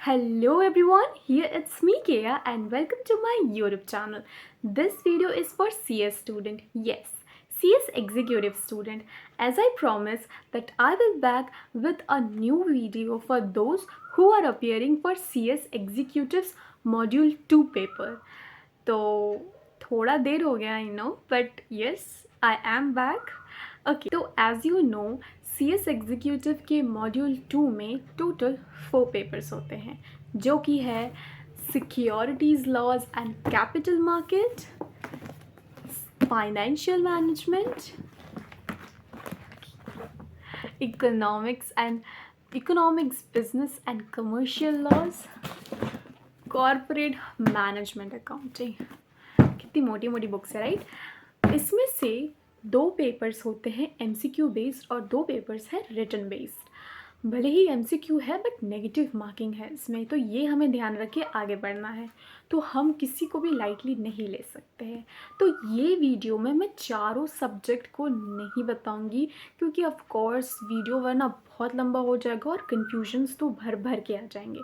Hello everyone, here it's me Kea and welcome to my YouTube channel. This video is for CS student, yes, CS executive student, as I promise that I will back with a new video for those who are appearing for CS executives module 2 paper. तो थोड़ा देर हो गया I know but yes I am back okay तो as you know CS एस एग्जीक्यूटिव के module 2 में टोटल 4 पेपर्स होते हैं जो कि है securities laws and capital market, financial management, economics business and commercial laws, corporate management accounting. कितनी मोटी मोटी बुक्स है राइट। इसमें से 2 पेपर्स होते हैं MCQ बेस्ड और 2 पेपर्स हैं रिटन बेस्ड। भले ही MCQ है बट नेगेटिव मार्किंग है इसमें, तो ये हमें ध्यान रख के आगे बढ़ना है, तो हम किसी को भी लाइटली नहीं ले सकते हैं। तो ये वीडियो में मैं चारों सब्जेक्ट को नहीं बताऊंगी क्योंकि ऑफ कोर्स वीडियो वरना बहुत लंबा हो जाएगा और कन्फ्यूजन्स तो भर भर के आ जाएंगे।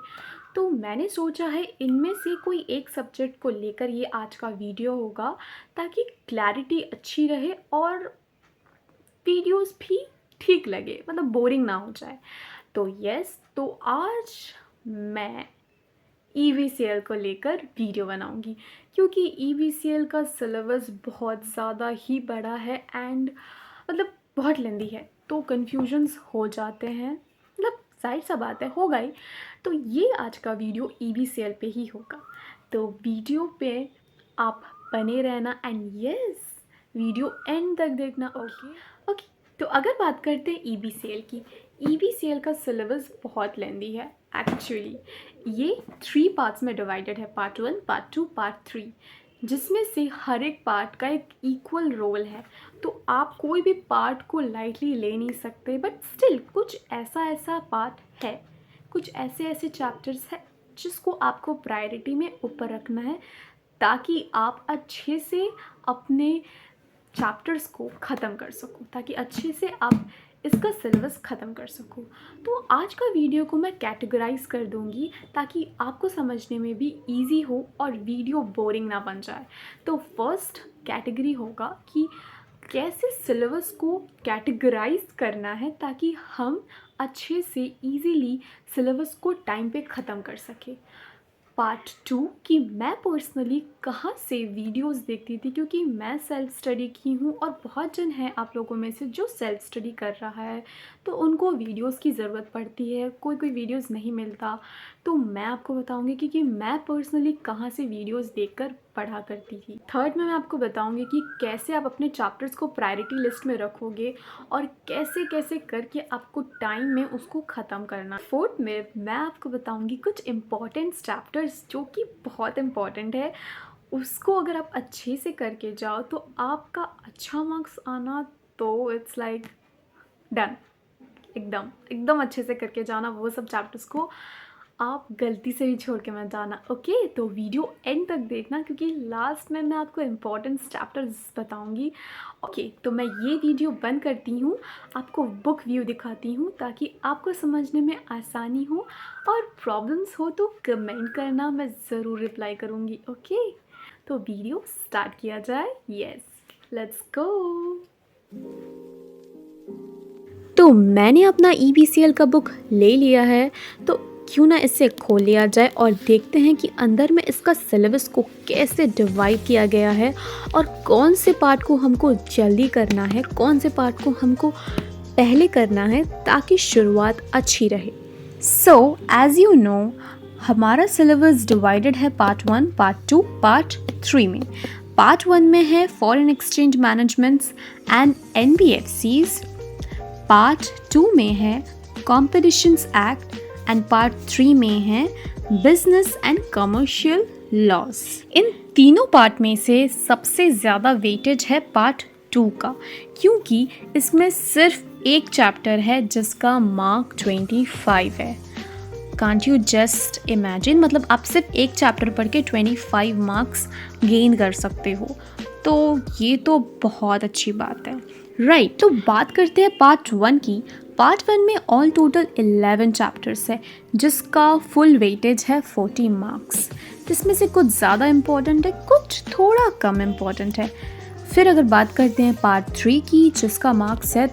तो मैंने सोचा है इनमें से कोई एक सब्जेक्ट को लेकर ये आज का वीडियो होगा ताकि क्लैरिटी अच्छी रहे और वीडियोस भी ठीक लगे, मतलब बोरिंग ना हो जाए। तो यस, तो आज मैं EVCL को लेकर वीडियो बनाऊंगी क्योंकि EVCL का सिलेबस बहुत ज़्यादा ही बड़ा है एंड मतलब बहुत लेंदी है, तो कन्फ्यूजन्स हो जाते हैं, मतलब जाहिर सा बात है होगा ही। तो ये आज का वीडियो EVCL पे ही होगा, तो वीडियो पे आप बने रहना एंड यस वीडियो एंड तक देखना। ओके तो अगर बात करते हैं EVCL की, EVCL का सिलेबस बहुत लेंदी है एक्चुअली। ये 3 पार्ट्स में डिवाइडेड है, पार्ट 1, पार्ट 2, पार्ट 3, जिसमें से हर एक पार्ट का एक इक्वल रोल है। तो आप कोई भी पार्ट को लाइटली ले नहीं सकते, बट स्टिल कुछ ऐसा पार्ट है, कुछ ऐसे चैप्टर्स है जिसको आपको प्रायोरिटी में ऊपर रखना है ताकि आप अच्छे से अपने चैप्टर्स को ख़त्म कर सको, ताकि अच्छे से आप इसका सिलेबस ख़त्म कर सको। तो आज का वीडियो को मैं कैटेगराइज कर दूंगी ताकि आपको समझने में भी इजी हो और वीडियो बोरिंग ना बन जाए। तो फर्स्ट कैटेगरी होगा कि कैसे सिलेबस को कैटेगराइज करना है ताकि हम अच्छे से इजीली सिलेबस को टाइम पे ख़त्म कर सके। पार्ट 2 कि मैं पर्सनली कहाँ से वीडियोस देखती थी, क्योंकि मैं सेल्फ स्टडी की हूँ और बहुत जन हैं आप लोगों में से जो सेल्फ स्टडी कर रहा है तो उनको वीडियोस की ज़रूरत पड़ती है, कोई वीडियोस नहीं मिलता। तो मैं आपको बताऊँगी कि मैं पर्सनली कहाँ से वीडियोस देखकर पढ़ा करती थी। थर्ड में मैं आपको बताऊँगी कि कैसे आप अपने चैप्टर्स को प्रायोरिटी लिस्ट में रखोगे और कैसे करके आपको टाइम में उसको ख़त्म करना। फोर्थ में मैं आपको बताऊँगी कुछ इम्पॉर्टेंट चैप्टर्स जो कि बहुत इम्पॉर्टेंट है, उसको अगर आप अच्छे से करके जाओ तो आपका अच्छा मार्क्स आना तो इट्स लाइक डन। एकदम अच्छे से करके जाना वो सब चैप्टर्स को, आप गलती से भी छोड़ के मत जाना। ओके तो वीडियो एंड तक देखना क्योंकि लास्ट में मैं आपको इम्पॉर्टेंट चैप्टर्स बताऊंगी। ओके तो मैं ये वीडियो बंद करती हूँ, आपको बुक व्यू दिखाती हूँ ताकि आपको समझने में आसानी हो, और प्रॉब्लम्स हो तो कमेंट करना, मैं ज़रूर रिप्लाई करूँगी। ओके तो वीडियो स्टार्ट किया जाए। Yes let's go. तो मैंने अपना EVCL का बुक ले लिया है, तो क्यों ना इसे खोल लिया जाए और देखते हैं कि अंदर में इसका सिलेबस को कैसे डिवाइड किया गया है और कौन से पार्ट को हमको जल्दी करना है, कौन से पार्ट को हमको पहले करना है ताकि शुरुआत अच्छी रहे। सो एज यू नो हमारा सिलेबस डिवाइडेड है पार्ट 1, पार्ट 2, पार्ट 3 में। पार्ट 1 में है foreign exchange managements and NBFCs, part 2 में है कॉम्पिटिशन्स एक्ट एंड पार्ट 3 में है बिजनेस एंड कमर्शियल लॉज। इन तीनों पार्ट में से सबसे ज़्यादा वेटेज है पार्ट 2 का, क्योंकि इसमें सिर्फ एक चैप्टर है जिसका मार्क 25 है। कांट यू जस्ट इमेजिन, मतलब आप सिर्फ एक चैप्टर पढ़ के 25 मार्क्स गेन कर सकते हो, तो ये तो बहुत अच्छी बात है राइट। तो बात करते हैं पार्ट 1 की। पार्ट 1 में ऑल टोटल 11 चैप्टर्स है जिसका फुल वेटेज है 40 मार्क्स, जिसमें से कुछ ज़्यादा इम्पॉर्टेंट है, कुछ थोड़ा कम इम्पॉर्टेंट है। फिर अगर बात करते हैं पार्ट 3 की, जिसका मार्क्स है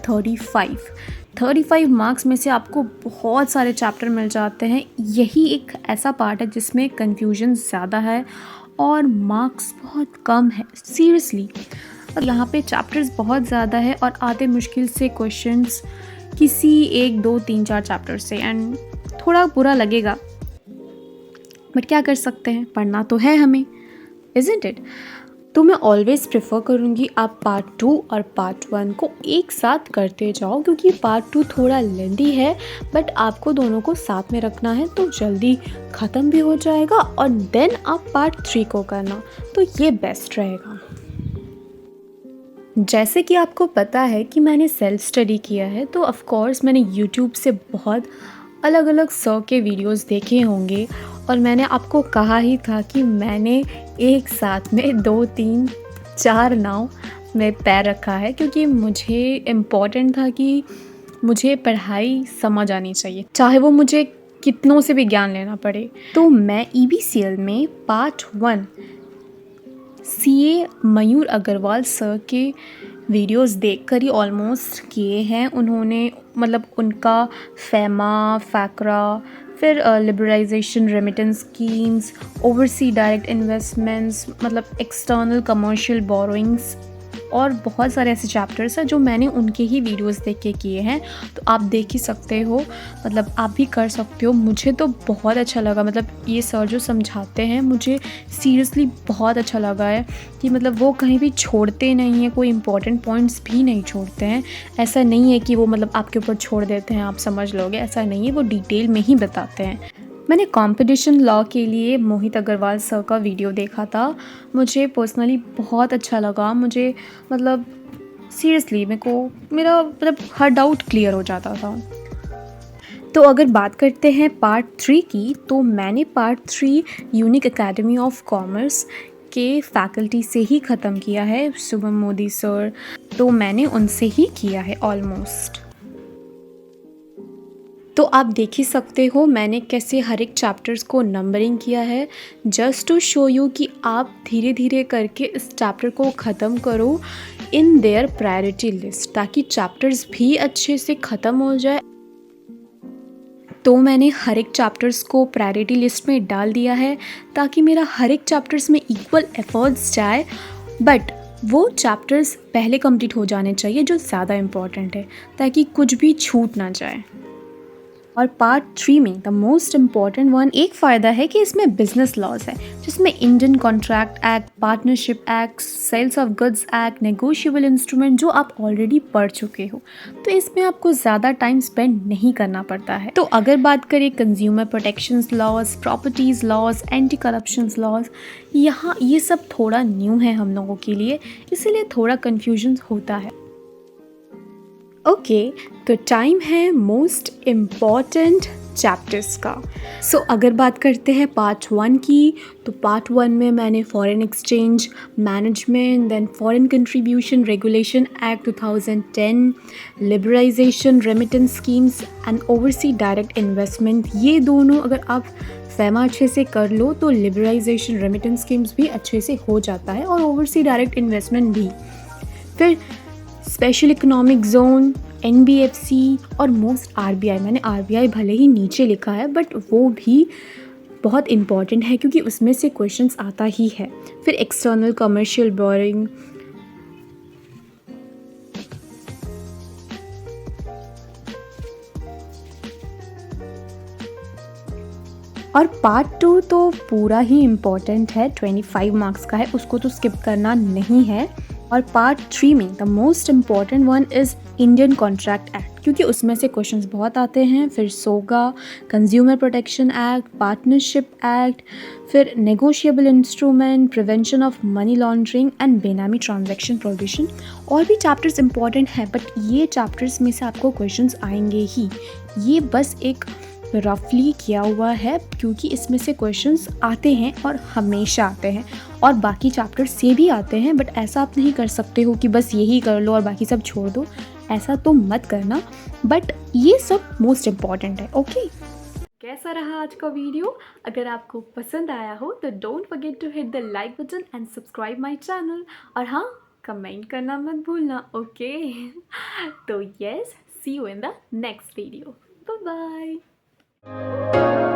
35 मार्क्स में से आपको बहुत सारे चैप्टर मिल जाते हैं। यही एक ऐसा पार्ट है जिसमें कन्फ्यूजन ज़्यादा है और मार्क्स बहुत कम है, सीरियसली। यहाँ पे चैप्टर्स बहुत ज़्यादा है और आते मुश्किल से क्वेश्चंस किसी 1 2 3 4 चैप्टर से, एंड थोड़ा बुरा लगेगा बट क्या कर सकते हैं, पढ़ना तो है हमें, इज़न्ट इट। तो मैं ऑलवेज़ प्रेफर करूँगी आप पार्ट 2 और पार्ट 1 को एक साथ करते जाओ, क्योंकि पार्ट 2 थोड़ा लेंदी है बट आपको दोनों को साथ में रखना है तो जल्दी ख़त्म भी हो जाएगा, और देन आप पार्ट 3 को करना, तो ये बेस्ट रहेगा। जैसे कि आपको पता है कि मैंने सेल्फ स्टडी किया है, तो ऑफ़ कोर्स मैंने यूट्यूब से बहुत अलग अलग सर के वीडियोस देखे होंगे, और मैंने आपको कहा ही था कि मैंने एक साथ में 2 3 4 नाव में पैर रखा है, क्योंकि मुझे इम्पॉर्टेंट था कि मुझे पढ़ाई समझ आनी चाहिए, चाहे वो मुझे कितनों से भी ज्ञान लेना पड़े। तो मैं EBCL में पार्ट 1 CA मयूर अग्रवाल सर के वीडियोस देखकर ही ऑलमोस्ट किए हैं उन्होंने, मतलब उनका फैमा, फैक्रा, फिर liberalisation remittance schemes, overseas direct investments, मतलब एक्सटर्नल कमर्शियल बोरोइंग्स, और बहुत सारे ऐसे चैप्टर्स हैं जो मैंने उनके ही वीडियोस देख के किए हैं। तो आप देख ही सकते हो, मतलब आप भी कर सकते हो। मुझे तो बहुत अच्छा लगा, मतलब ये सर जो समझाते हैं मुझे सीरियसली बहुत अच्छा लगा है कि मतलब वो कहीं भी छोड़ते नहीं हैं, कोई इंपॉर्टेंट पॉइंट्स भी नहीं छोड़ते हैं। ऐसा नहीं है कि वो मतलब आपके ऊपर छोड़ देते हैं, आप समझ लोगे, ऐसा नहीं है, वो डिटेल में ही बताते हैं। मैंने कंपटीशन लॉ के लिए मोहित अग्रवाल सर का वीडियो देखा था, मुझे पर्सनली बहुत अच्छा लगा। मुझे मतलब सीरियसली मेरा मतलब हर डाउट क्लियर हो जाता था। तो अगर बात करते हैं पार्ट 3 की, तो मैंने part 3 unique academy of commerce के फैकल्टी से ही ख़त्म किया है, शुभम मोदी सर, तो मैंने उनसे ही किया है ऑलमोस्ट। तो आप देख ही सकते हो मैंने कैसे हर एक चैप्टर्स को नंबरिंग किया है, जस्ट टू शो यू कि आप धीरे धीरे करके इस चैप्टर को ख़त्म करो इन देयर प्रायोरिटी लिस्ट, ताकि चैप्टर्स भी अच्छे से ख़त्म हो जाए। तो मैंने हर एक चैप्टर्स को प्रायोरिटी लिस्ट में डाल दिया है ताकि मेरा हर एक चैप्टर्स में इक्वल एफर्ट्स जाए, बट वो चैप्टर्स पहले कंप्लीट हो जाने चाहिए जो ज़्यादा इम्पॉर्टेंट है, ताकि कुछ भी छूट ना जाए। और पार्ट 3 में द मोस्ट इम्पॉर्टेंट वन, एक फ़ायदा है कि इसमें बिजनेस लॉज है, जिसमें Indian contract act, partnership act, sales of goods act, negotiable instrument, जो आप ऑलरेडी पढ़ चुके हो, तो इसमें आपको ज़्यादा टाइम स्पेंड नहीं करना पड़ता है। तो अगर बात करें consumer protections laws, properties laws, anti corruptions laws, यहाँ ये सब थोड़ा न्यू है हम लोगों के लिए, इसीलिए थोड़ा कन्फ्यूजन होता है। ओके, तो टाइम है मोस्ट इम्पॉर्टेंट चैप्टर्स का। सो अगर बात करते हैं पार्ट 1 की, तो पार्ट 1 में मैंने foreign exchange management, then foreign contribution regulation act 2010, liberalisation remittance schemes and overseas direct investment, ये दोनों अगर आप फैमा अच्छे से कर लो तो लिबरलाइजेशन रेमिटेंस स्कीम्स भी अच्छे से हो जाता है, और ओवरसीज डायरेक्ट इन्वेस्टमेंट भी। फिर स्पेशल इकोनॉमिक जोन, NBFC और मोस्ट RBI, मैंने RBI भले ही नीचे लिखा है बट वो भी बहुत इम्पॉर्टेंट है क्योंकि उसमें से क्वेश्चंस आता ही है। फिर एक्सटर्नल कमर्शियल बोरिंग, और पार्ट 2 तो पूरा ही इम्पॉर्टेंट है, 25 मार्क्स का है, उसको तो स्किप करना नहीं है। और पार्ट 3 में the most important one is Indian contract act, क्योंकि उसमें से क्वेश्चंस बहुत आते हैं। फिर सोगा, consumer protection act, partnership act, फिर negotiable instrument, prevention of money laundering and benami transaction prohibition. और भी चैप्टर्स इंपॉर्टेंट हैं बट ये चैप्टर्स में से आपको क्वेश्चंस आएंगे ही। ये बस एक रफली किया हुआ है क्योंकि इसमें से क्वेश्चंस आते हैं और हमेशा आते हैं, और बाकी चैप्टर से भी आते हैं, बट ऐसा आप नहीं कर सकते हो कि बस यही कर लो और बाकी सब छोड़ दो, ऐसा तो मत करना, बट ये सब मोस्ट इम्पॉर्टेंट है। ओके, कैसा रहा आज का वीडियो? अगर आपको पसंद आया हो तो don't forget to hit the like button and subscribe my channel, और हाँ, कमेंट करना मत भूलना। ओके तो yes, see you in the next video. Bye bye.